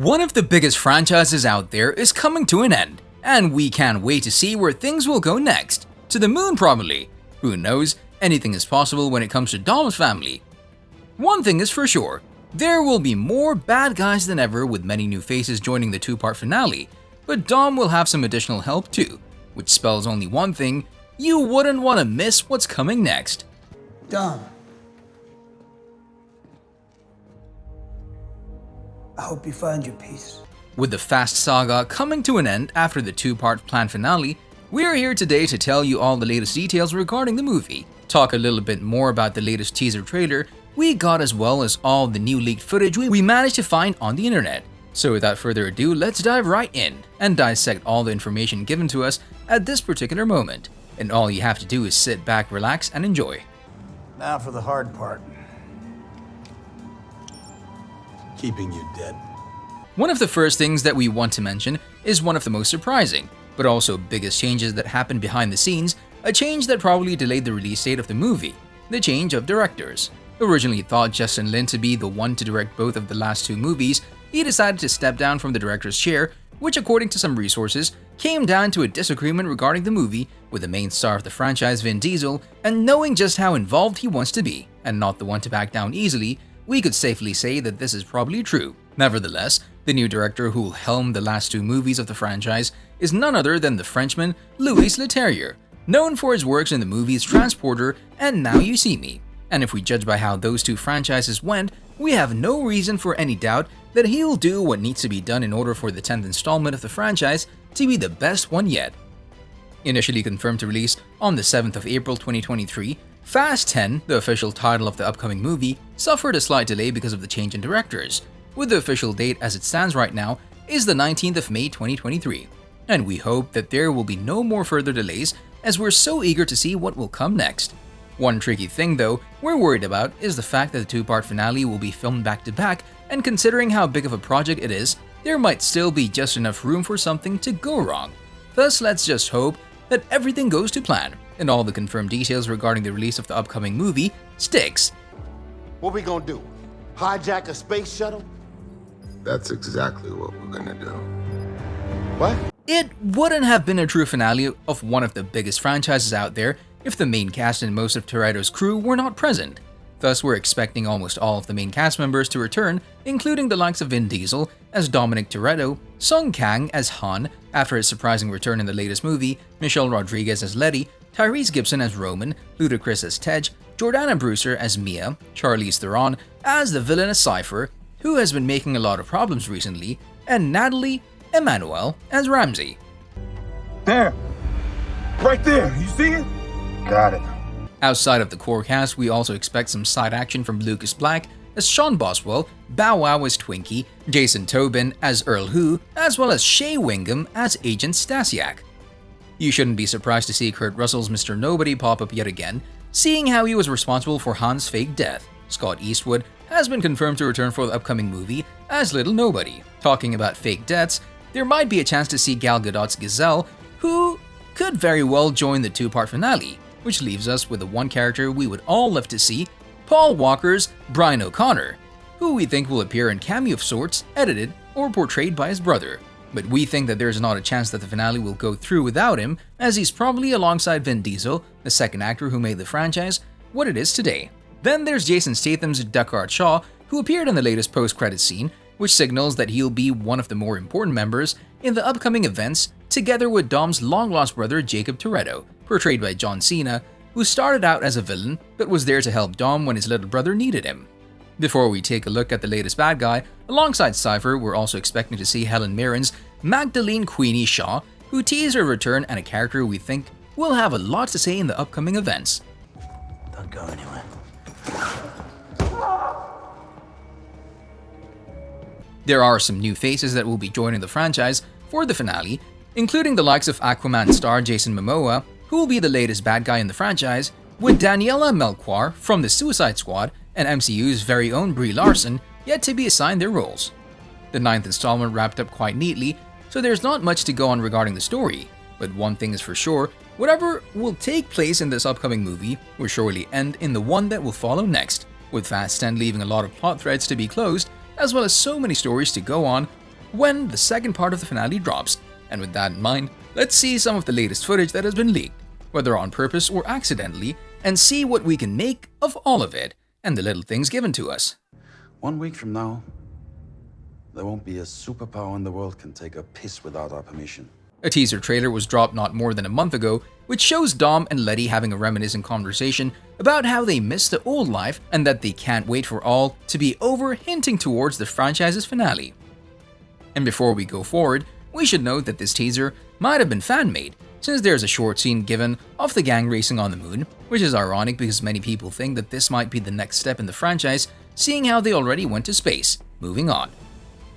One of the biggest franchises out there is coming to an end, and we can't wait to see where things will go next. To the moon probably. Who knows, anything is possible when it comes to Dom's family. One thing is for sure, there will be more bad guys than ever with many new faces joining the two-part finale, but Dom will have some additional help too, which spells only one thing: you wouldn't want to miss what's coming next. Dom, I hope you find your peace. With the Fast saga coming to an end after the two-part planned finale, we are here today to tell you all the latest details regarding the movie, talk a little bit more about the latest teaser trailer we got, as well as all the new leaked footage we managed to find on the internet. So without further ado, let's dive right in and dissect all the information given to us at this particular moment. And all you have to do is sit back, relax, and enjoy. Now for the hard part. Keeping you dead. One of the first things that we want to mention is one of the most surprising, but also biggest changes that happened behind the scenes, a change that probably delayed the release date of the movie: the change of directors. Originally thought Justin Lin to be the one to direct both of the last two movies, he decided to step down from the director's chair, which according to some resources, came down to a disagreement regarding the movie with the main star of the franchise, Vin Diesel, and knowing just how involved he wants to be, and not the one to back down easily, we could safely say that this is probably true. Nevertheless, the new director who will helm the last two movies of the franchise is none other than the Frenchman Louis Leterrier, known for his works in the movies Transporter and Now You See Me. And if we judge by how those two franchises went, we have no reason for any doubt that he will do what needs to be done in order for the 10th installment of the franchise to be the best one yet. Initially confirmed to release on the 7th of April 2023, Fast 10, the official title of the upcoming movie, suffered a slight delay because of the change in directors, with the official date as it stands right now is the 19th of May 2023. And we hope that there will be no more further delays, as we're so eager to see what will come next. One tricky thing though we're worried about is the fact that the two-part finale will be filmed back-to-back, and considering how big of a project it is, there might still be just enough room for something to go wrong. Thus, let's just hope that everything goes to plan, and all the confirmed details regarding the release of the upcoming movie sticks. What we gonna do? Hijack a space shuttle? That's exactly what we're gonna do. What? It wouldn't have been a true finale of one of the biggest franchises out there if the main cast and most of Toretto's crew were not present. Thus, we're expecting almost all of the main cast members to return, including the likes of Vin Diesel as Dominic Toretto, Sung Kang as Han after his surprising return in the latest movie, Michelle Rodriguez as Letty, Tyrese Gibson as Roman, Ludacris as Tej, Jordana Brewster as Mia, Charlize Theron as the villainous Cypher, who has been making a lot of problems recently, and Nathalie Emmanuel as Ramsey. There! Right there! You see it? Got it. Outside of the core cast, we also expect some side action from Lucas Black as Sean Boswell, Bow Wow as Twinkie, Jason Tobin as Earl Hu, as well as Shea Wingham as Agent Stasiak. You shouldn't be surprised to see Kurt Russell's Mr. Nobody pop up yet again, seeing how he was responsible for Han's fake death. Scott Eastwood has been confirmed to return for the upcoming movie as Little Nobody. Talking about fake deaths, there might be a chance to see Gal Gadot's Gazelle, who could very well join the two-part finale, which leaves us with the one character we would all love to see, Paul Walker's Brian O'Connor, who we think will appear in cameo of sorts, edited or portrayed by his brother. But we think that there's not a chance that the finale will go through without him, as he's probably alongside Vin Diesel, the second actor who made the franchise what it is today. Then there's Jason Statham's Hobbs Shaw, who appeared in the latest post-credits scene, which signals that he'll be one of the more important members in the upcoming events, together with Dom's long-lost brother Jacob Toretto, portrayed by John Cena, who started out as a villain but was there to help Dom when his little brother needed him. Before we take a look at the latest bad guy, alongside Cypher, we're also expecting to see Helen Mirren's Magdalene Queenie Shaw, who teased her return, and a character we think will have a lot to say in the upcoming events. Don't go anywhere. There are some new faces that will be joining the franchise for the finale, including the likes of Aquaman star Jason Momoa, who will be the latest bad guy in the franchise, with Daniela Melchior from the Suicide Squad and MCU's very own Brie Larson yet to be assigned their roles. The 9th installment wrapped up quite neatly, so there's not much to go on regarding the story, but one thing is for sure, whatever will take place in this upcoming movie will surely end in the one that will follow next, with Fast 10 leaving a lot of plot threads to be closed, as well as so many stories to go on when the second part of the finale drops. And with that in mind, let's see some of the latest footage that has been leaked, whether on purpose or accidentally, and see what we can make of all of it and the little things given to us. 1 week from now, there won't be a superpower in the world can take a piss without our permission. A teaser trailer was dropped not more than a month ago, which shows Dom and Letty having a reminiscent conversation about how they miss the old life and that they can't wait for all to be over, hinting towards the franchise's finale. And before we go forward, we should note that this teaser might have been fan-made, since there's a short scene given of the gang racing on the moon, which is ironic because many people think that this might be the next step in the franchise, seeing how they already went to space. Moving on.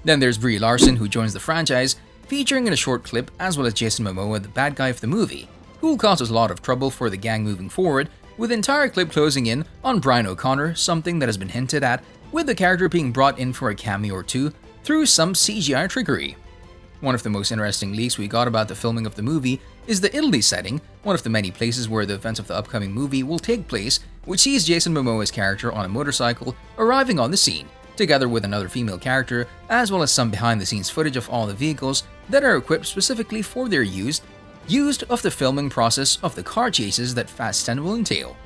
Then there's Brie Larson, who joins the franchise, featuring in a short clip, as well as Jason Momoa, the bad guy of the movie, who will cause a lot of trouble for the gang moving forward, with the entire clip closing in on Brian O'Connor, something that has been hinted at, with the character being brought in for a cameo or two through some CGI trickery. One of the most interesting leaks we got about the filming of the movie is the Italy setting, one of the many places where the events of the upcoming movie will take place, which sees Jason Momoa's character on a motorcycle arriving on the scene, together with another female character, as well as some behind-the-scenes footage of all the vehicles that are equipped specifically for their used of the filming process of the car chases that Fast 10 will entail.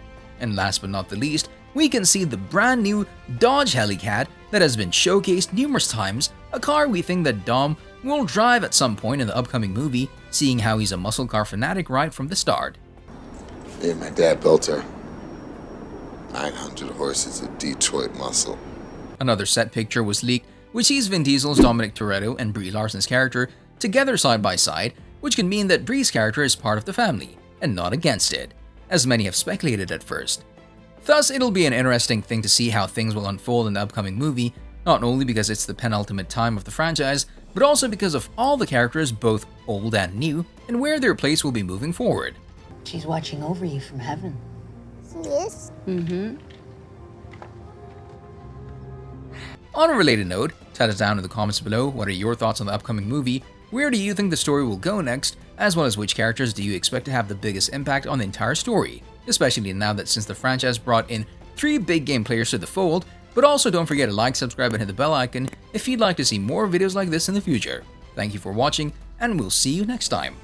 And last but not the least, we can see the brand new Dodge Hellcat that has been showcased numerous times, a car we think that Dom will drive at some point in the upcoming movie, seeing how he's a muscle car fanatic right from the start. Yeah, my dad built her. 900 horses of Detroit muscle. Another set picture was leaked, which sees Vin Diesel's Dominic Toretto and Brie Larson's character together side by side, which can mean that Brie's character is part of the family, and not against it, as many have speculated at first. Thus, it'll be an interesting thing to see how things will unfold in the upcoming movie, not only because it's the penultimate time of the franchise, but also because of all the characters, both old and new, and where their place will be moving forward. She's watching over you from heaven. Yes? Mm-hmm. On a related note, tell us down in the comments below what are your thoughts on the upcoming movie, where do you think the story will go next, as well as which characters do you expect to have the biggest impact on the entire story, especially now that since the franchise brought in 3 big game players to the fold. But also don't forget to like, subscribe, and hit the bell icon if you'd like to see more videos like this in the future. Thank you for watching, and we'll see you next time.